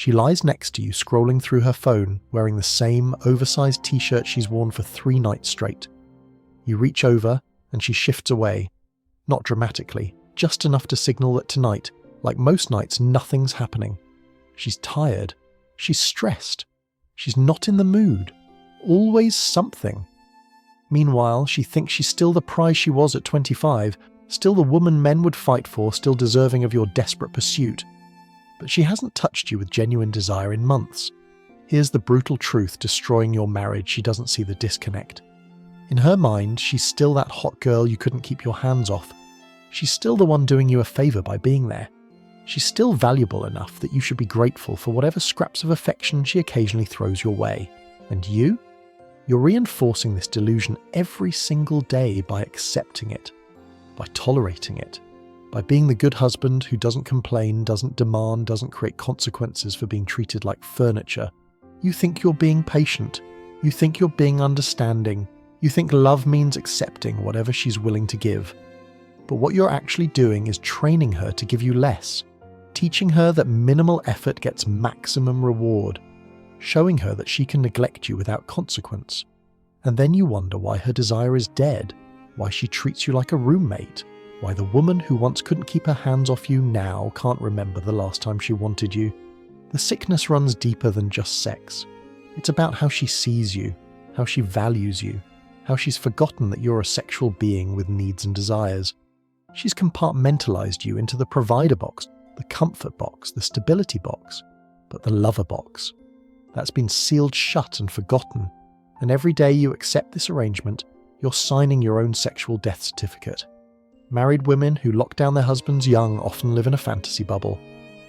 She lies next to you, scrolling through her phone, wearing the same oversized t-shirt she's worn for 3 nights straight. You reach over, and she shifts away. Not dramatically, just enough to signal that tonight, like most nights, nothing's happening. She's tired. She's stressed. She's not in the mood. Always something. Meanwhile, she thinks she's still the prize she was at 25, still the woman men would fight for, still deserving of your desperate pursuit. But she hasn't touched you with genuine desire in months. Here's the brutal truth destroying your marriage. She doesn't see the disconnect. In her mind, she's still that hot girl you couldn't keep your hands off. She's still the one doing you a favour by being there. She's still valuable enough that you should be grateful for whatever scraps of affection she occasionally throws your way. And you? You're reinforcing this delusion every single day by accepting it, by tolerating it, by being the good husband who doesn't complain, doesn't demand, doesn't create consequences for being treated like furniture. You think you're being patient. You think you're being understanding. You think love means accepting whatever she's willing to give. But what you're actually doing is training her to give you less, teaching her that minimal effort gets maximum reward, showing her that she can neglect you without consequence. And then you wonder why her desire is dead, why she treats you like a roommate, why the woman who once couldn't keep her hands off you now can't remember the last time she wanted you. The sickness runs deeper than just sex. It's about how she sees you, how she values you, how she's forgotten that you're a sexual being with needs and desires. She's compartmentalized you into the provider box, the comfort box, the stability box, but the lover box. That's been sealed shut and forgotten, and every day you accept this arrangement, you're signing your own sexual death certificate. Married women who lock down their husbands young often live in a fantasy bubble.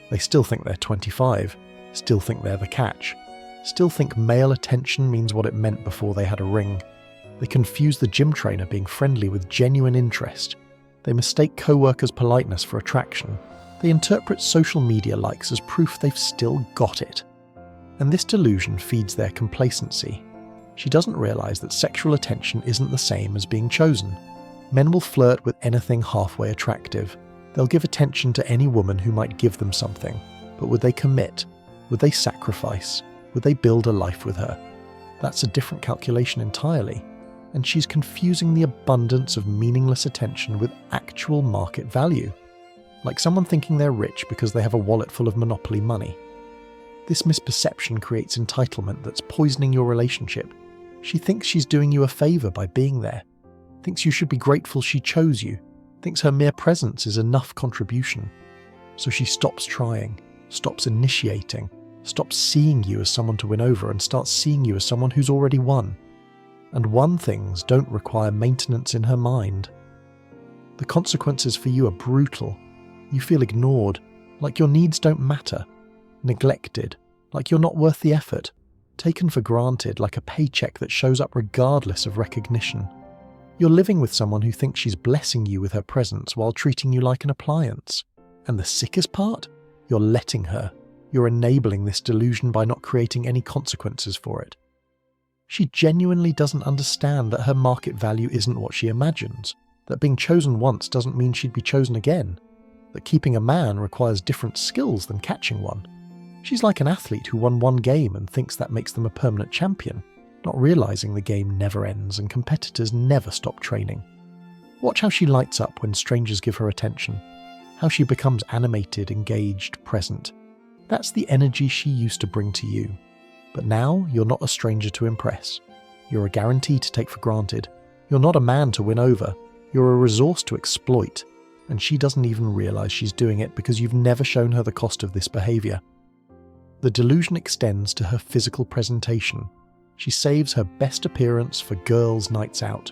They still think they're 25, still think they're the catch, still think male attention means what it meant before they had a ring. They confuse the gym trainer being friendly with genuine interest. They mistake co-workers' politeness for attraction. They interpret social media likes as proof they've still got it. And this delusion feeds their complacency. She doesn't realise that sexual attention isn't the same as being chosen. Men will flirt with anything halfway attractive. They'll give attention to any woman who might give them something. But would they commit? Would they sacrifice? Would they build a life with her? That's a different calculation entirely. And she's confusing the abundance of meaningless attention with actual market value. Like someone thinking they're rich because they have a wallet full of monopoly money. This misperception creates entitlement that's poisoning your relationship. She thinks she's doing you a favour by being there. Thinks you should be grateful she chose you. Thinks her mere presence is enough contribution. So she stops trying, stops initiating, stops seeing you as someone to win over and starts seeing you as someone who's already won. And won things don't require maintenance in her mind. The consequences for you are brutal. You feel ignored, like your needs don't matter. Neglected, like you're not worth the effort. Taken for granted, like a paycheck that shows up regardless of recognition. You're living with someone who thinks she's blessing you with her presence while treating you like an appliance. And the sickest part? You're letting her. You're enabling this delusion by not creating any consequences for it. She genuinely doesn't understand that her market value isn't what she imagines, that being chosen once doesn't mean she'd be chosen again, that keeping a man requires different skills than catching one. She's like an athlete who won one game and thinks that makes them a permanent champion, not realizing the game never ends and competitors never stop training. Watch how she lights up when strangers give her attention, how she becomes animated, engaged, present. That's the energy she used to bring to you. But now you're not a stranger to impress. You're a guarantee to take for granted. You're not a man to win over. You're a resource to exploit. And she doesn't even realize she's doing it because you've never shown her the cost of this behavior. The delusion extends to her physical presentation. She saves her best appearance for girls' nights out,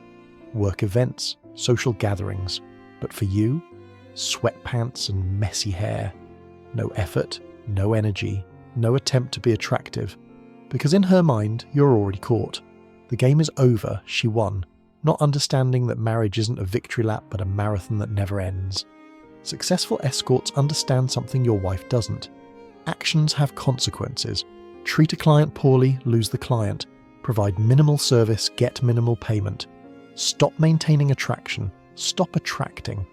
work events, social gatherings. But for you, sweatpants and messy hair. No effort, no energy, no attempt to be attractive. Because in her mind, you're already caught. The game is over, she won, not understanding that marriage isn't a victory lap but a marathon that never ends. Successful escorts understand something your wife doesn't. Actions have consequences. Treat a client poorly, lose the client. Provide minimal service, get minimal payment. Stop maintaining attraction. Stop attracting.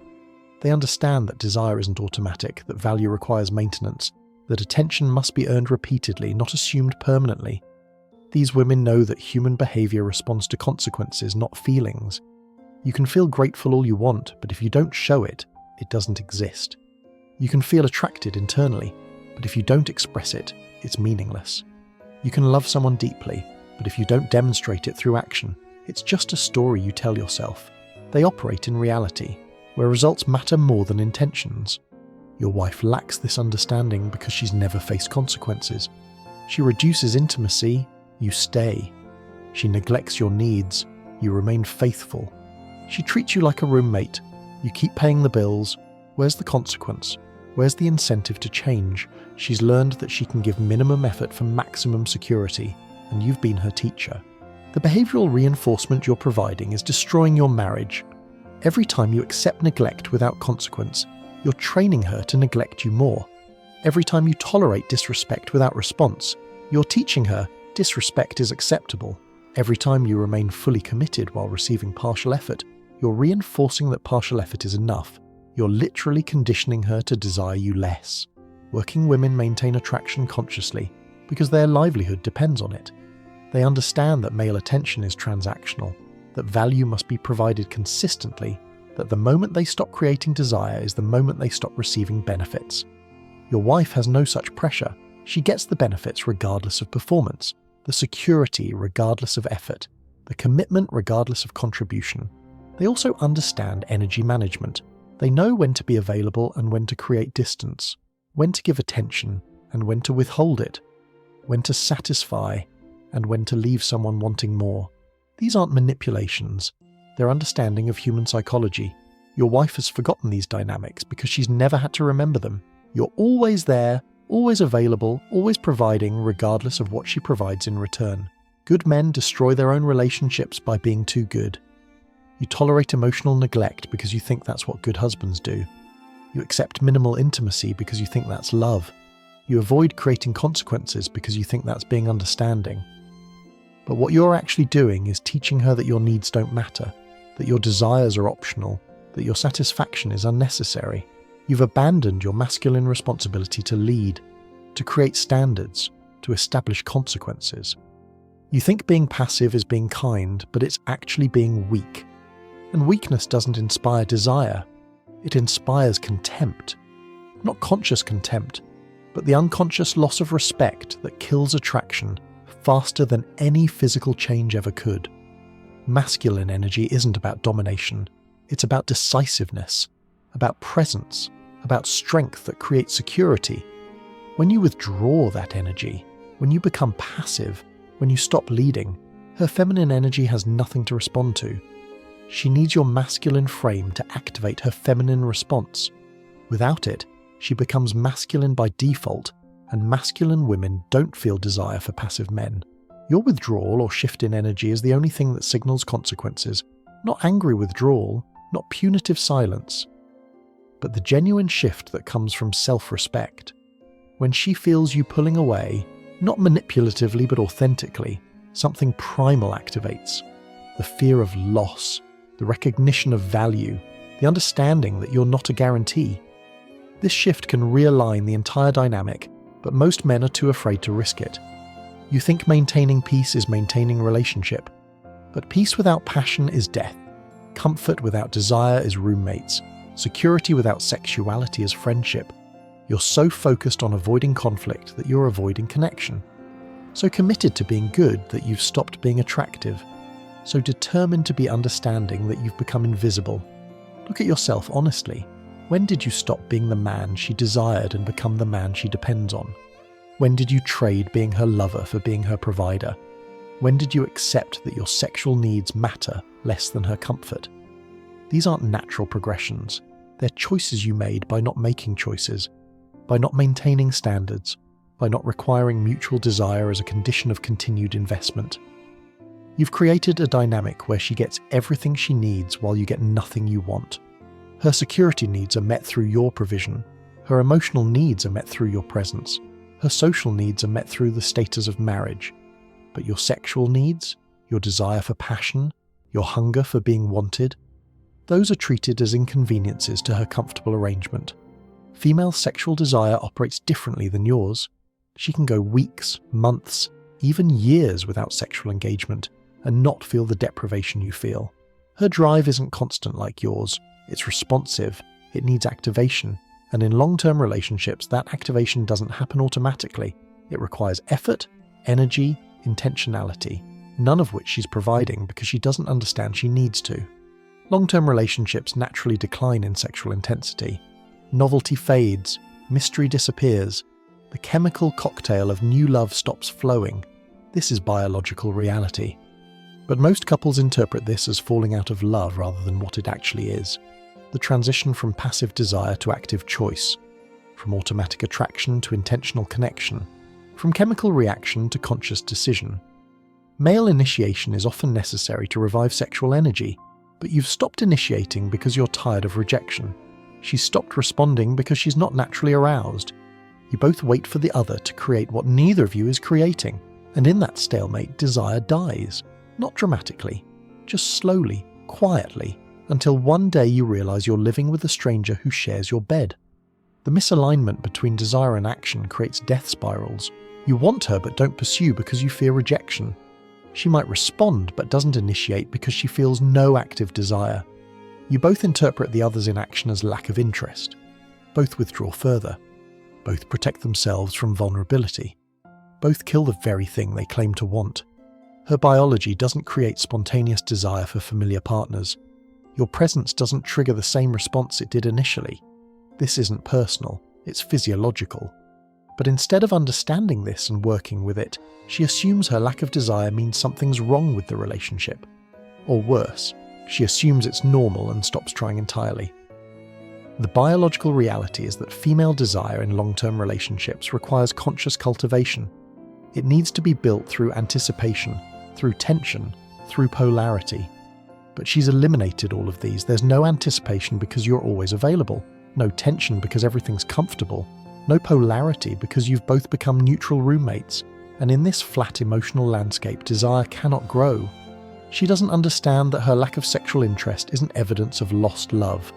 They understand that desire isn't automatic, that value requires maintenance. that attention must be earned repeatedly, not assumed permanently. These women know that human behavior responds to consequences, not feelings. You can feel grateful all you want, but if you don't show it, it doesn't exist. You can feel attracted internally, but if you don't express it, it's meaningless. You can love someone deeply, but if you don't demonstrate it through action, it's just a story you tell yourself. They operate in reality, where results matter more than intentions. Your wife lacks this understanding because she's never faced consequences. She reduces intimacy, you stay. She neglects your needs, you remain faithful. She treats you like a roommate, you keep paying the bills. Where's the consequence? Where's the incentive to change? She's learned that she can give minimum effort for maximum security, and you've been her teacher. The behavioural reinforcement you're providing is destroying your marriage. Every time you accept neglect without consequence, you're training her to neglect you more. Every time you tolerate disrespect without response, you're teaching her disrespect is acceptable. Every time you remain fully committed while receiving partial effort, you're reinforcing that partial effort is enough. You're literally conditioning her to desire you less. Working women maintain attraction consciously because their livelihood depends on it. They understand that male attention is transactional, that value must be provided consistently, that the moment they stop creating desire is the moment they stop receiving benefits. Your wife has no such pressure. She gets the benefits regardless of performance, the security regardless of effort, the commitment regardless of contribution. They also understand energy management. They know when to be available and when to create distance, when to give attention and when to withhold it, when to satisfy and when to leave someone wanting more. These aren't manipulations. They're understanding of human psychology. Your wife has forgotten these dynamics because she's never had to remember them. You're always there, always available, always providing, regardless of what she provides in return. Good men destroy their own relationships by being too good. You tolerate emotional neglect because you think that's what good husbands do. You accept minimal intimacy because you think that's love. You avoid creating consequences because you think that's being understanding. But what you're actually doing is teaching her that your needs don't matter, that your desires are optional, that your satisfaction is unnecessary. You've abandoned your masculine responsibility to lead, to create standards, to establish consequences. You think being passive is being kind, but it's actually being weak. And weakness doesn't inspire desire. It inspires contempt. Not conscious contempt, but the unconscious loss of respect that kills attraction faster than any physical change ever could. Masculine energy isn't about domination. It's about decisiveness, about presence, about strength that creates security. When you withdraw that energy, when you become passive, when you stop leading, her feminine energy has nothing to respond to. She needs your masculine frame to activate her feminine response. Without it, she becomes masculine by default, and masculine women don't feel desire for passive men. Your withdrawal or shift in energy is the only thing that signals consequences, not angry withdrawal, not punitive silence, but the genuine shift that comes from self-respect. When she feels you pulling away, not manipulatively but authentically, something primal activates. The fear of loss, the recognition of value, the understanding that you're not a guarantee. This shift can realign the entire dynamic, but most men are too afraid to risk it. You think maintaining peace is maintaining relationship, but peace without passion is death. Comfort without desire is roommates. Security without sexuality is friendship. You're so focused on avoiding conflict that you're avoiding connection. So committed to being good that you've stopped being attractive. So determined to be understanding that you've become invisible. Look at yourself honestly. When did you stop being the man she desired and become the man she depends on? When did you trade being her lover for being her provider? When did you accept that your sexual needs matter less than her comfort? These aren't natural progressions. They're choices you made by not making choices, by not maintaining standards, by not requiring mutual desire as a condition of continued investment. You've created a dynamic where she gets everything she needs while you get nothing you want. Her security needs are met through your provision. Her emotional needs are met through your presence. Her social needs are met through the status of marriage. But your sexual needs, your desire for passion, your hunger for being wanted, those are treated as inconveniences to her comfortable arrangement. Female sexual desire operates differently than yours. She can go weeks, months, even years without sexual engagement and not feel the deprivation you feel. Her drive isn't constant like yours. It's responsive, it needs activation, and in long-term relationships, that activation doesn't happen automatically. It requires effort, energy, intentionality, none of which she's providing because she doesn't understand she needs to. Long-term relationships naturally decline in sexual intensity. Novelty fades, mystery disappears, the chemical cocktail of new love stops flowing. This is biological reality. But most couples interpret this as falling out of love rather than what it actually is. The transition from passive desire to active choice, from automatic attraction to intentional connection, from chemical reaction to conscious decision. Male initiation is often necessary to revive sexual energy, but you've stopped initiating because you're tired of rejection. She's stopped responding because she's not naturally aroused. You both wait for the other to create what neither of you is creating, and in that stalemate, desire dies. Not dramatically, just slowly, quietly, until one day you realize you're living with a stranger who shares your bed. The misalignment between desire and action creates death spirals. You want her but don't pursue because you fear rejection. She might respond but doesn't initiate because she feels no active desire. You both interpret the other's inaction as lack of interest. Both withdraw further. Both protect themselves from vulnerability. Both kill the very thing they claim to want. Her biology doesn't create spontaneous desire for familiar partners. Your presence doesn't trigger the same response it did initially. This isn't personal, it's physiological. But instead of understanding this and working with it, she assumes her lack of desire means something's wrong with the relationship. Or worse, she assumes it's normal and stops trying entirely. The biological reality is that female desire in long-term relationships requires conscious cultivation. It needs to be built through anticipation, through tension, through polarity. But she's eliminated all of these. There's no anticipation because you're always available, no tension because everything's comfortable, no polarity because you've both become neutral roommates, and in this flat emotional landscape, desire cannot grow. She doesn't understand that her lack of sexual interest isn't evidence of lost love.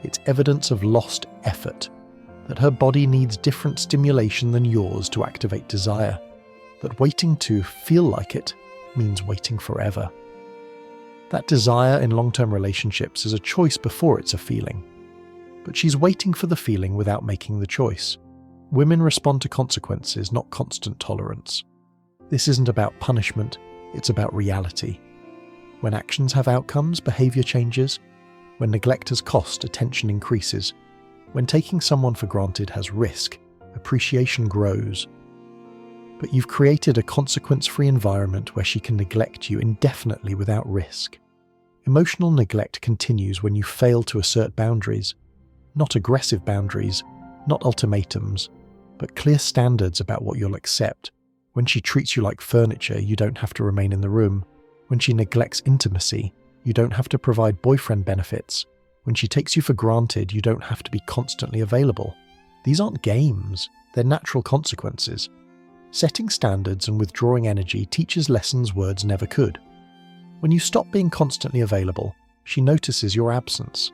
It's evidence of lost effort, that her body needs different stimulation than yours to activate desire, that waiting to feel like it means waiting forever. That desire in long-term relationships is a choice before it's a feeling. But she's waiting for the feeling without making the choice. Women respond to consequences, not constant tolerance. This isn't about punishment, it's about reality. When actions have outcomes, behavior changes. When neglect has cost, attention increases. When taking someone for granted has risk, appreciation grows. But you've created a consequence-free environment where she can neglect you indefinitely without risk. Emotional neglect continues when you fail to assert boundaries. Not aggressive boundaries, not ultimatums, but clear standards about what you'll accept. When she treats you like furniture, you don't have to remain in the room. When she neglects intimacy, you don't have to provide boyfriend benefits. When she takes you for granted, you don't have to be constantly available. These aren't games, they're natural consequences. Setting standards and withdrawing energy teaches lessons words never could. When you stop being constantly available, she notices your absence.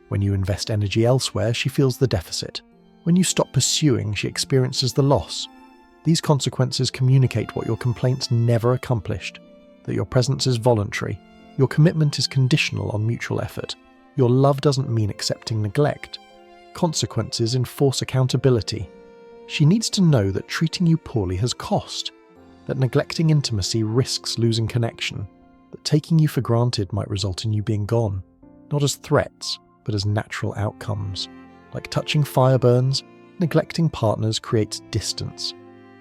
When you invest energy elsewhere, she feels the deficit. When you stop pursuing, she experiences the loss. These consequences communicate what your complaints never accomplished, that your presence is voluntary, your commitment is conditional on mutual effort, your love doesn't mean accepting neglect. Consequences enforce accountability. She needs to know that treating you poorly has cost, that neglecting intimacy risks losing connection, that taking you for granted might result in you being gone, not as threats, but as natural outcomes. Like touching fire burns, neglecting partners creates distance.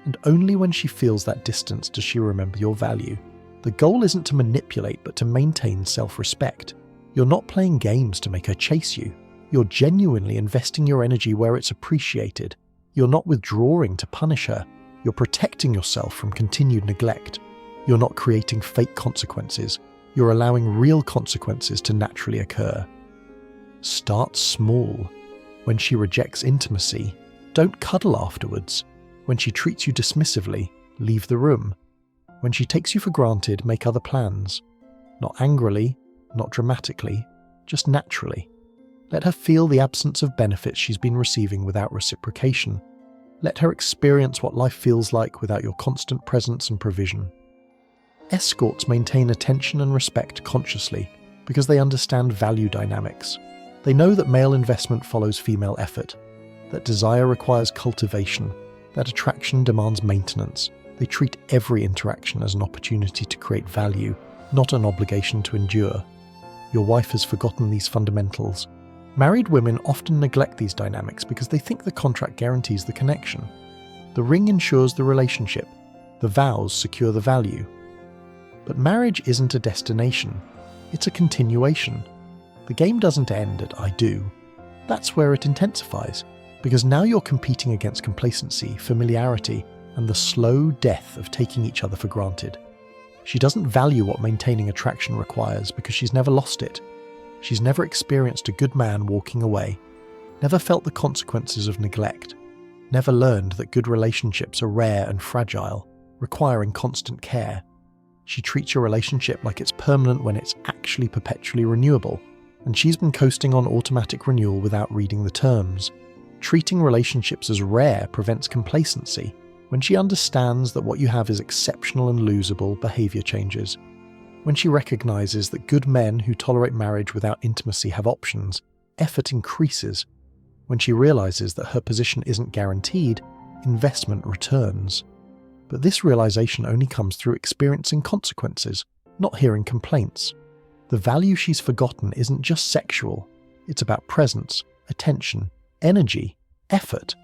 And only when she feels that distance does she remember your value. The goal isn't to manipulate, but to maintain self-respect. You're not playing games to make her chase you. You're genuinely investing your energy where it's appreciated. You're not withdrawing to punish her. You're protecting yourself from continued neglect. You're not creating fake consequences. You're allowing real consequences to naturally occur. Start small. When she rejects intimacy, don't cuddle afterwards. When she treats you dismissively, leave the room. When she takes you for granted, make other plans. Not angrily, not dramatically, just naturally. Let her feel the absence of benefits she's been receiving without reciprocation. Let her experience what life feels like without your constant presence and provision. Escorts maintain attention and respect consciously because they understand value dynamics. They know that male investment follows female effort, that desire requires cultivation, that attraction demands maintenance. They treat every interaction as an opportunity to create value, not an obligation to endure. Your wife has forgotten these fundamentals. Married women often neglect these dynamics because they think the contract guarantees the connection. The ring ensures the relationship. The vows secure the value. But marriage isn't a destination. It's a continuation. The game doesn't end at I do. That's where it intensifies, because now you're competing against complacency, familiarity, and the slow death of taking each other for granted. She doesn't value what maintaining attraction requires because she's never lost it. She's never experienced a good man walking away, never felt the consequences of neglect, never learned that good relationships are rare and fragile, requiring constant care. She treats your relationship like it's permanent when it's actually perpetually renewable, and she's been coasting on automatic renewal without reading the terms. Treating relationships as rare prevents complacency. When she understands that what you have is exceptional and losable, behavior changes. When she recognizes that good men who tolerate marriage without intimacy have options, effort increases. When she realizes that her position isn't guaranteed, investment returns. But this realization only comes through experiencing consequences, not hearing complaints. The value she's forgotten isn't just sexual. It's about presence, attention, energy, effort.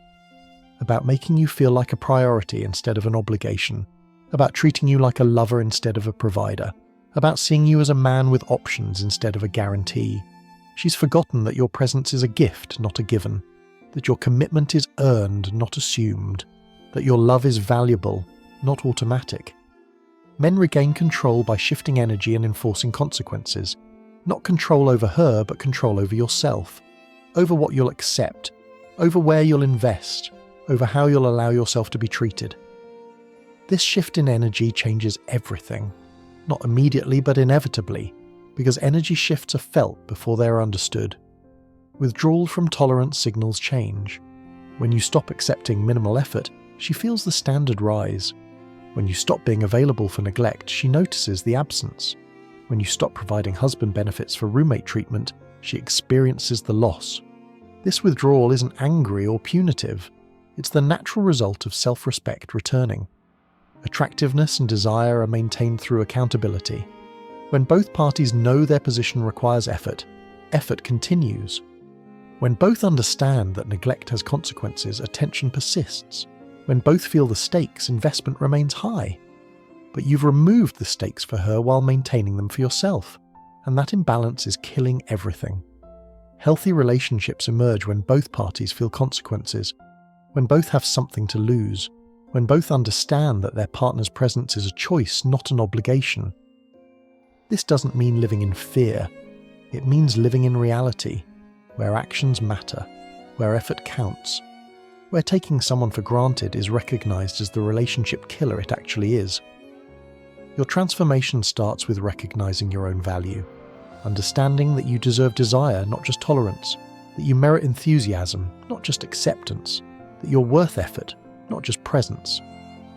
About making you feel like a priority instead of an obligation. About treating you like a lover instead of a provider. About seeing you as a man with options instead of a guarantee. She's forgotten that your presence is a gift, not a given. That your commitment is earned, not assumed. That your love is valuable, not automatic. Men regain control by shifting energy and enforcing consequences. Not control over her, but control over yourself. Over what you'll accept. Over where you'll invest. Over how you'll allow yourself to be treated. This shift in energy changes everything. Not immediately, but inevitably, because energy shifts are felt before they are understood. Withdrawal from tolerance signals change. When you stop accepting minimal effort, she feels the standard rise. When you stop being available for neglect, she notices the absence. When you stop providing husband benefits for roommate treatment, she experiences the loss. This withdrawal isn't angry or punitive. It's the natural result of self-respect returning. Attractiveness and desire are maintained through accountability. When both parties know their position requires effort, effort continues. When both understand that neglect has consequences, attention persists. When both feel the stakes, investment remains high. But you've removed the stakes for her while maintaining them for yourself, and that imbalance is killing everything. Healthy relationships emerge when both parties feel consequences, when both have something to lose, when both understand that their partner's presence is a choice, not an obligation. This doesn't mean living in fear. It means living in reality, where actions matter, where effort counts, where taking someone for granted is recognized as the relationship killer it actually is. Your transformation starts with recognizing your own value, understanding that you deserve desire, not just tolerance, that you merit enthusiasm, not just acceptance, that you're worth effort, not just presence.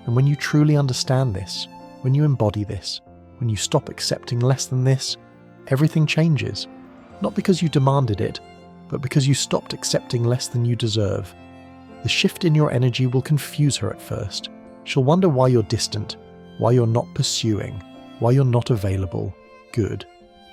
And when you truly understand this, when you embody this, when you stop accepting less than this, everything changes. Not because you demanded it, but because you stopped accepting less than you deserve. The shift in your energy will confuse her at first. She'll wonder why you're distant, why you're not pursuing, why you're not available. Good.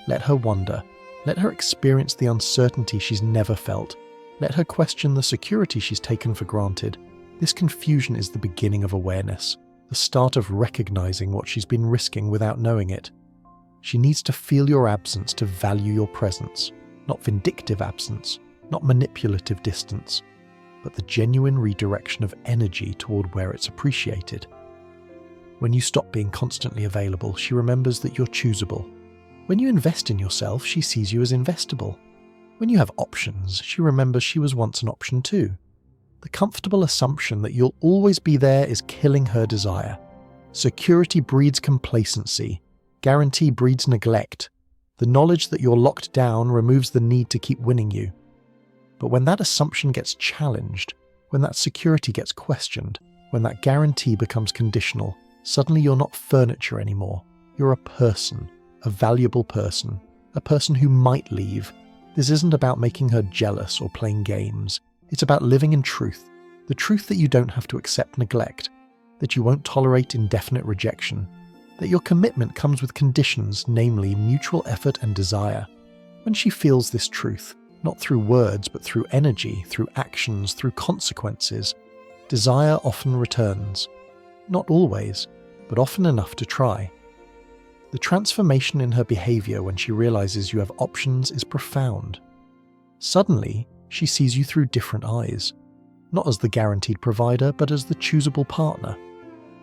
Let her wonder. Let her experience the uncertainty she's never felt. Let her question the security she's taken for granted. This confusion is the beginning of awareness, the start of recognizing what she's been risking without knowing it. She needs to feel your absence to value your presence, not vindictive absence, not manipulative distance, but the genuine redirection of energy toward where it's appreciated. When you stop being constantly available, she remembers that you're choosable. When you invest in yourself, she sees you as investable. When you have options, she remembers she was once an option too. The comfortable assumption that you'll always be there is killing her desire. Security breeds complacency. Guarantee breeds neglect. The knowledge that you're locked down removes the need to keep winning you. But when that assumption gets challenged, when that security gets questioned, when that guarantee becomes conditional, suddenly you're not furniture anymore. You're a person, a valuable person, a person who might leave. This isn't about making her jealous or playing games. It's about living in truth. The truth that you don't have to accept neglect, that you won't tolerate indefinite rejection, that your commitment comes with conditions, namely mutual effort and desire. When she feels this truth, not through words but through energy, through actions, through consequences, desire often returns. Not always, but often enough to try. The transformation in her behavior when she realizes you have options is profound. Suddenly, she sees you through different eyes, not as the guaranteed provider, but as the choosable partner,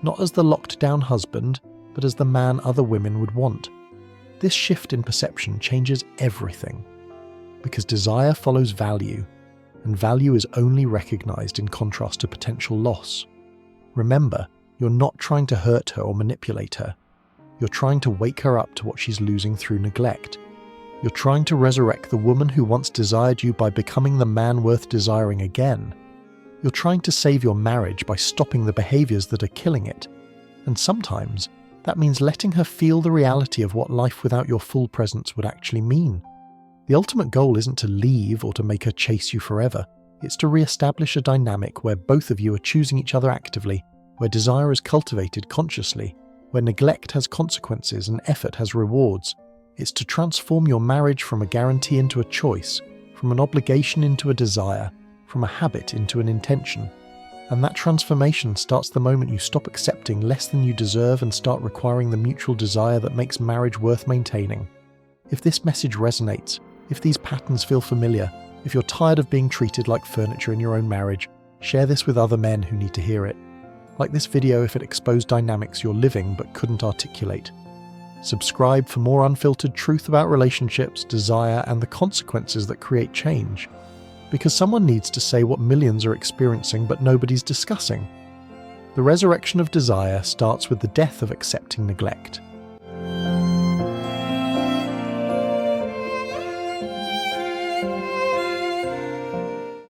not as the locked-down husband, but as the man other women would want. This shift in perception changes everything, because desire follows value, and value is only recognized in contrast to potential loss. Remember, you're not trying to hurt her or manipulate her. You're trying to wake her up to what she's losing through neglect. You're trying to resurrect the woman who once desired you by becoming the man worth desiring again. You're trying to save your marriage by stopping the behaviors that are killing it. And sometimes, that means letting her feel the reality of what life without your full presence would actually mean. The ultimate goal isn't to leave or to make her chase you forever. It's to re-establish a dynamic where both of you are choosing each other actively, where desire is cultivated consciously, where neglect has consequences and effort has rewards. It's to transform your marriage from a guarantee into a choice, from an obligation into a desire, from a habit into an intention. And that transformation starts the moment you stop accepting less than you deserve and start requiring the mutual desire that makes marriage worth maintaining. If this message resonates, if these patterns feel familiar, if you're tired of being treated like furniture in your own marriage, share this with other men who need to hear it. Like this video if it exposed dynamics you're living but couldn't articulate. Subscribe for more unfiltered truth about relationships, desire, and the consequences that create change. Because someone needs to say what millions are experiencing but nobody's discussing. The resurrection of desire starts with the death of accepting neglect.